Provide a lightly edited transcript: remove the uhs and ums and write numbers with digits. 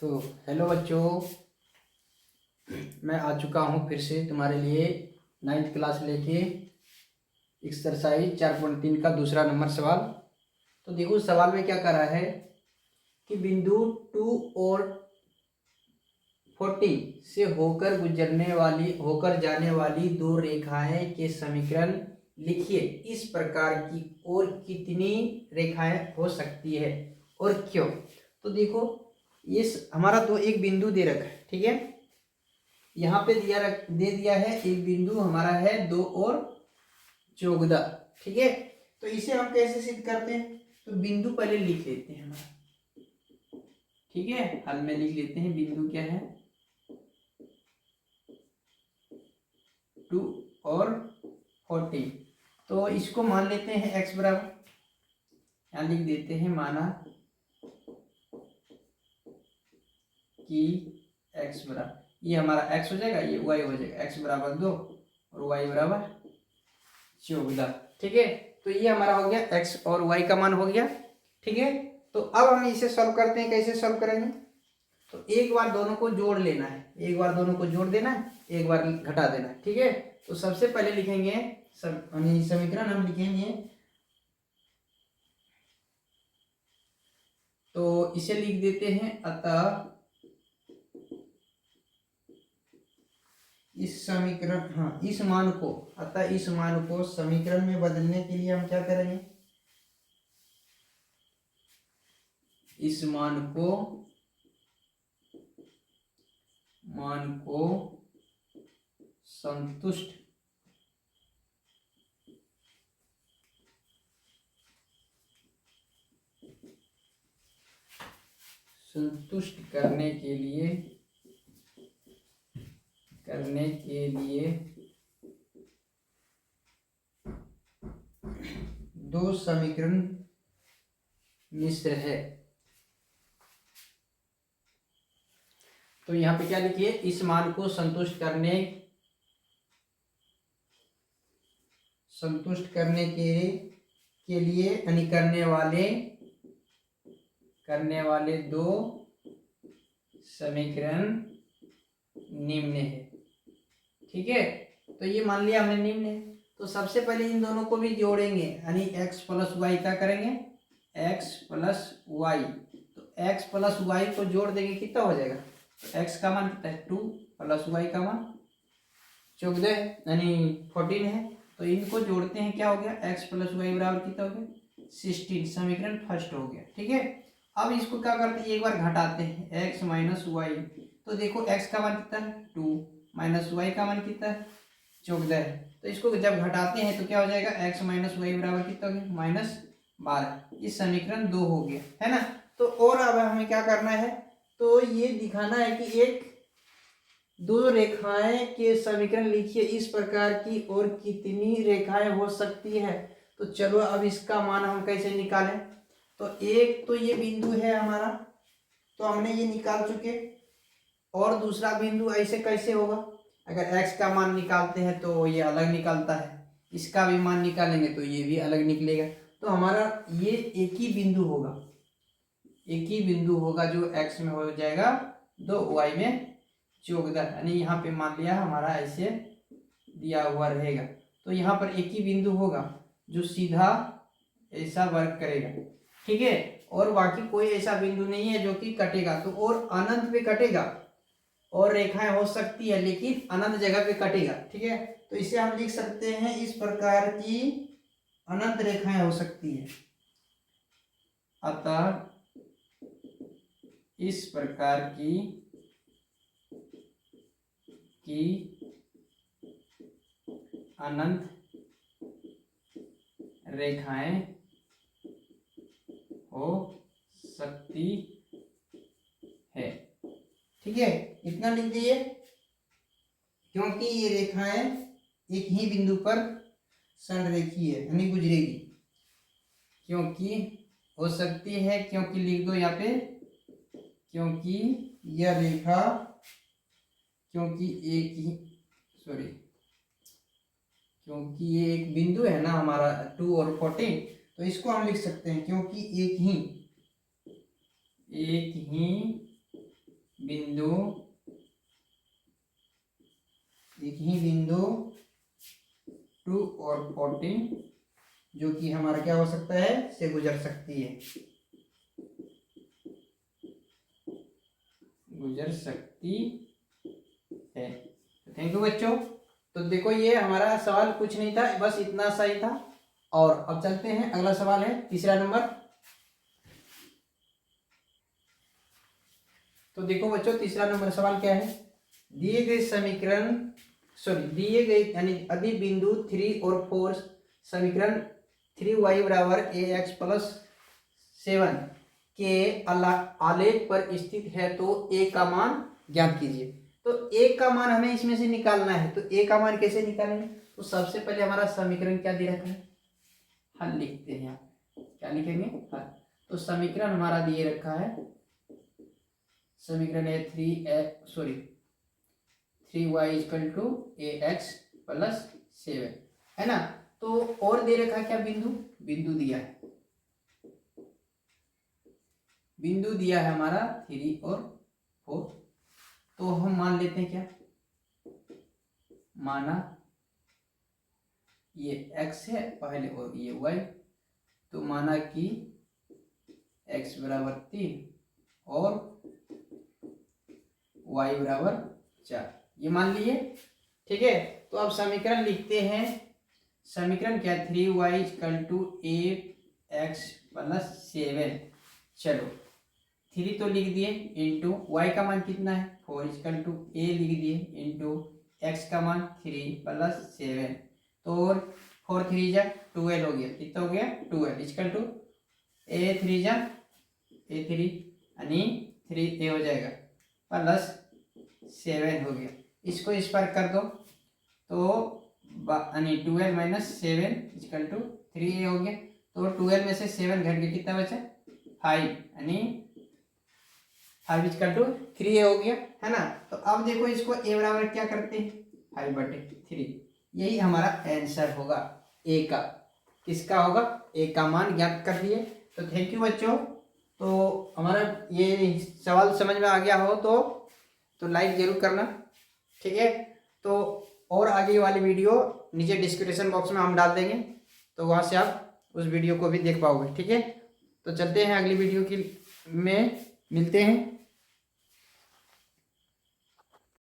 तो हेलो बच्चों, मैं आ चुका हूँ फिर से तुम्हारे लिए 9th क्लास लेके एक्सरसाइज 4.3 का दूसरा नंबर सवाल। तो देखो सवाल में क्या करा है कि बिंदु 2 और 14 से होकर जाने वाली दो रेखाएं के समीकरण लिखिए। इस प्रकार की और कितनी रेखाएं हो सकती है और क्यों। तो देखो ये हमारा तो एक बिंदु दे रखा है, ठीक है। यहाँ पे दे दिया है एक बिंदु हमारा है 2 और 14, ठीक है। तो इसे हम कैसे सिद्ध करते हैं, तो बिंदु पहले लिख लेते हैं हमारा, ठीक है। हल में लिख लेते हैं बिंदु क्या है 2 और 14। तो इसको मान लेते हैं x बराबर, यहाँ लिख देते हैं माना कि x बराबर, ये हमारा x हो जाएगा, ये y हो जाएगा। x बराबर 2 और y बराबर 14, ठीक है। तो ये हमारा हो गया x और y का मान हो गया, ठीक है। तो अब हम इसे सॉल्व करते हैं। कैसे सॉल्व करेंगे, तो एक बार दोनों को जोड़ लेना है, एक बार दोनों को जोड़ देना है, एक बार घटा देना है, ठीक है। तो सबसे पहले लिखेंगे समीकरण हम लिखेंगे, तो इसे लिख देते हैं अतः इस समीकरण इस मान को समीकरण में बदलने के लिए हम क्या करेंगे, इस मान को संतुष्ट करने के लिए दो समीकरण मिश्र है। तो यहाँ पे क्या लिखिए, इस मान को संतुष्ट करने के लिए यानी करने वाले दो समीकरण निम्न है, ठीक है। तो ये मान लिया हमने निम्न है। तो सबसे पहले इन दोनों को भी जोड़ेंगे, यानी x प्लस वाई क्या करेंगे, x प्लस वाई। तो x प्लस वाई को जोड़ देंगे, कितना हो जाएगा, तो x का मान कितना है 2 प्लस y का मान 14 यानी 14 है। तो इनको जोड़ते हैं, क्या हो गया, x प्लस वाई बराबर कितना हो गया 16। समीकरण फर्स्ट हो गया, ठीक है। अब इसको क्या करते हैं, एक बार घटाते हैं x माइनस वाई। तो देखो x का मान कितना है 2 माइनस वाई का मान कितना है 14 है। तो इसको जब घटाते हैं तो क्या हो जाएगा, x माइनस वाई बराबर कितना हो गया -12। ये समीकरण 2 हो गया, है ना। तो और अब हमें क्या करना है, तो ये दिखाना है कि एक दो रेखाएं के समीकरण लिखिए। इस प्रकार की और कितनी रेखाएं हो सकती है। तो चलो अब इसका मान हम कैसे निकालें। तो एक तो ये बिंदु है हमारा, तो हमने ये निकाल चुके। और दूसरा बिंदु ऐसे कैसे होगा, अगर x का मान निकालते हैं तो ये अलग निकलता है, इसका भी मान निकालेंगे तो ये भी अलग निकलेगा। तो हमारा ये एक ही बिंदु होगा जो x में हो जाएगा 2, y में 14, यानी यहाँ पे मान लिया हमारा ऐसे दिया हुआ रहेगा। तो यहाँ पर एक ही बिंदु होगा जो सीधा ऐसा वर्क करेगा, ठीक है। और बाकी कोई ऐसा बिंदु नहीं है जो कि कटेगा। तो और अनंत पे कटेगा, और रेखाएं हो सकती है लेकिन अनंत जगह पे कटेगा, ठीक है। तो इसे हम लिख सकते हैं, इस प्रकार की अनंत रेखाएं हो सकती है। अतः इस प्रकार की अनंत रेखाएं हो सकती है, ठीक है। इतना लिख दिए, क्योंकि ये रेखाएं एक ही बिंदु पर संरेखीय है यानी गुजरेगी। क्योंकि हो सकती है, क्योंकि लिख दो यहाँ पे, क्योंकि यह रेखा क्योंकि ये एक बिंदु है ना हमारा 2 और 14, तो इसको हम लिख सकते हैं क्योंकि एक ही बिंदु, एक ही बिंदु 2 और 14 जो कि हमारा क्या हो सकता है, से गुजर सकती है, गुजर सकती है। थैंक यू बच्चों। तो देखो ये हमारा सवाल कुछ नहीं था, बस इतना सा ही था। और अब चलते हैं, अगला सवाल है तीसरा नंबर। तो देखो बच्चों तीसरा नंबर सवाल क्या है, दिए गए समीकरण दिए गए यानी अभी बिंदु 3 और 4 समीकरण 3y बराबर ax प्लस 7 के आलेख पर स्थित है, तो a का मान ज्ञात कीजिए। तो a का मान हमें इसमें से निकालना है, तो a का मान कैसे निकालेंगे, तो सबसे पहले हमारा समीकरण क्या दे रखा है, हल लिखते हैं। यहाँ क्या लिखेंगे, हल। तो समीकरण हमारा दिए रखा है, समीकरण है 3y equal to ax plus 7 है ना। तो और दे रखा क्या, बिंदु दिया है, बिंदु दिया है हमारा 3 और 4। तो हम मान लेते हैं क्या, माना ये x है पहले और ये y, तो माना कि x बराबर 3 और y बराबर 4, ये मान लिए। ठीक है, तो अब समीकरण लिखते हैं, समीकरण क्या, 3y equal to ax plus 7। चलो 3 तो लिख दिए, इंटू y का मान कितना है 4 इक्वल टू a लिख दिए, इंटू x का मान 3 प्लस 7। तो 4 3 जा 12 हो गया, कितना हो गया 12 इक्वल टू a 3 जा a3 यानी 3a हो जाएगा प्लस 7 हो गया। इसको इस पर कर दो, तो यानी 12 माइनस 7 इक्वल टू 3a हो गया। तो 12 में से 7 घट गया, कितना बचा 5, यानी 5 इक्वल टू 3a हो गया, है ना। तो अब देखो इसको a बराबर क्या करते हैं, 5/3, यही हमारा आंसर होगा a का। किसका होगा, a का मान ज्ञात कर दिए। तो थैंक यू बच्चों। तो हमारा ये सवाल समझ में आ गया हो तो लाइक जरूर करना, ठीक है। तो और आगे वाली वीडियो नीचे डिस्क्रिप्शन बॉक्स में हम डाल देंगे, तो वहाँ से आप उस वीडियो को भी देख पाओगे, ठीक है। तो चलते हैं अगली वीडियो की में मिलते हैं।